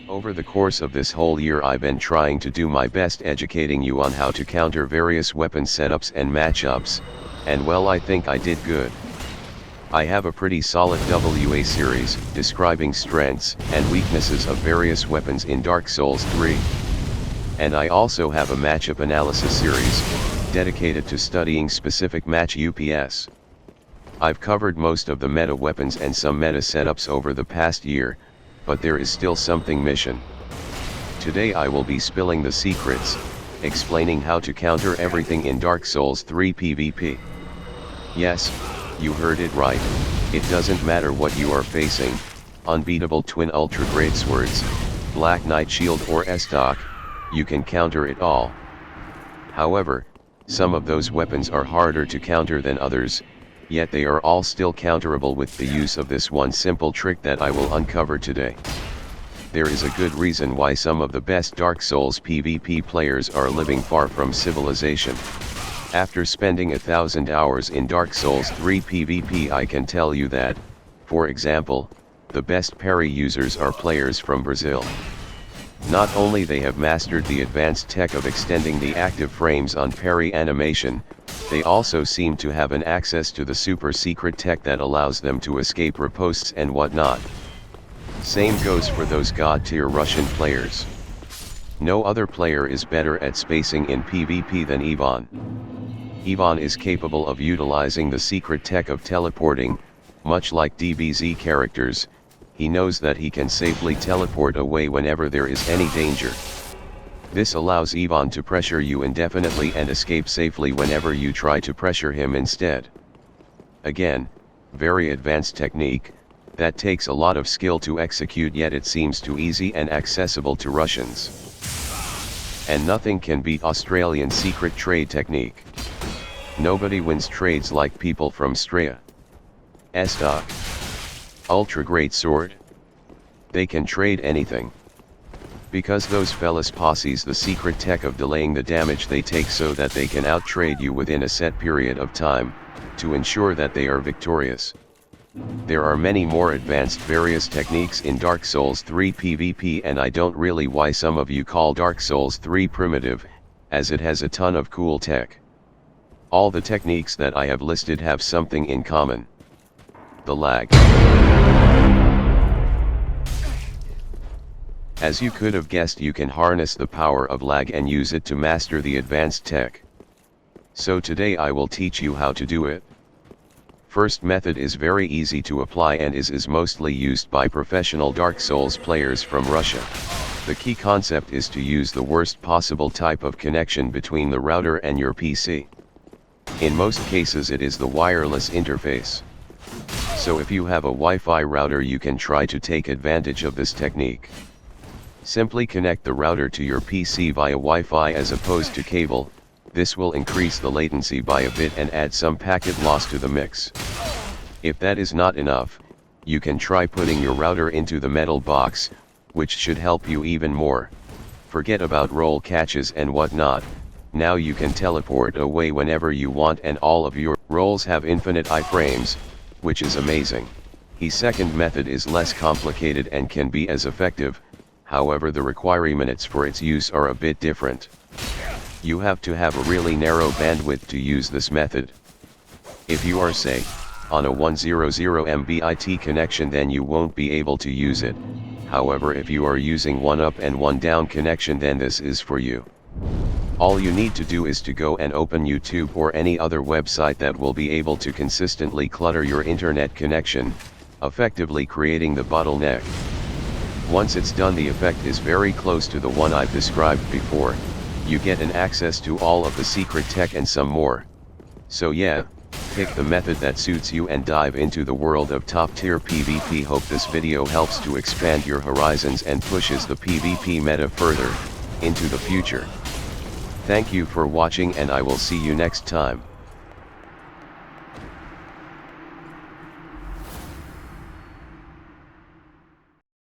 Over the course of this whole year I've been trying to do my best educating you on how to counter various weapon setups and matchups, and well, I think I did good. I have a pretty solid WA series describing strengths and weaknesses of various weapons in Dark Souls 3. And I also have a matchup analysis series dedicated to studying specific match UPS. I've covered most of the meta weapons and some meta setups over the past year, but there is still something missing. Today I will be spilling the secrets, explaining how to counter everything in Dark Souls 3 PvP. Yes, you heard it right, it doesn't matter what you are facing, unbeatable twin ultra greatswords, Black Knight shield or Estoc, you can counter it all. However, some of those weapons are harder to counter than others, yet they are all still counterable with the use of this one simple trick that I will uncover today. There is a good reason why some of the best Dark Souls PvP players are living far from civilization. After spending 1,000 hours in Dark Souls 3 PvP, I can tell you that, for example, the best parry users are players from Brazil. Not only they have mastered the advanced tech of extending the active frames on parry animation, they also seem to have an access to the super secret tech that allows them to escape riposts and whatnot. Same goes for those god tier Russian players. No other player is better at spacing in PvP than Ivan. Ivan is capable of utilizing the secret tech of teleporting, much like DBZ characters. He knows that he can safely teleport away whenever there is any danger. This allows Ivan to pressure you indefinitely and escape safely whenever you try to pressure him instead. Again, very advanced technique, that takes a lot of skill to execute, yet it seems too easy and accessible to Russians. And nothing can beat Australian secret trade technique. Nobody wins trades like people from Straya. Estoc. Ultra great sword. They can trade anything. Because those fellas possess the secret tech of delaying the damage they take so that they can outtrade you within a set period of time, to ensure that they are victorious. There are many more advanced various techniques in Dark Souls 3 PvP, and I don't really why some of you call Dark Souls 3 primitive, as it has a ton of cool tech. All the techniques that I have listed have something in common. The lag. As you could have guessed, you can harness the power of lag and use it to master the advanced tech. So today I will teach you how to do it. First method is very easy to apply and is mostly used by professional Dark Souls players from Russia. The key concept is to use the worst possible type of connection between the router and your PC. In most cases it is the wireless interface. So if you have a Wi-Fi router, you can try to take advantage of this technique. Simply connect the router to your PC via Wi-Fi as opposed to cable. This will increase the latency by a bit and add some packet loss to the mix. If that is not enough, you can try putting your router into the metal box, which should help you even more. Forget about roll catches and whatnot. Now you can teleport away whenever you want, and all of your rolls have infinite iframes, which is amazing. His second method is less complicated and can be as effective, however the requirements for its use are a bit different. You have to have a really narrow bandwidth to use this method. If you are, say, on a 100 Mbit connection, then you won't be able to use it. However, if you are using one up and one down connection, then this is for you. All you need to do is to go and open YouTube or any other website that will be able to consistently clutter your internet connection, effectively creating the bottleneck. Once it's done, the effect is very close to the one I've described before. You get an access to all of the secret tech and some more. So yeah, pick the method that suits you and dive into the world of top tier PvP. Hope this video helps to expand your horizons and pushes the PvP meta further into the future. Thank you for watching, and I will see you next time.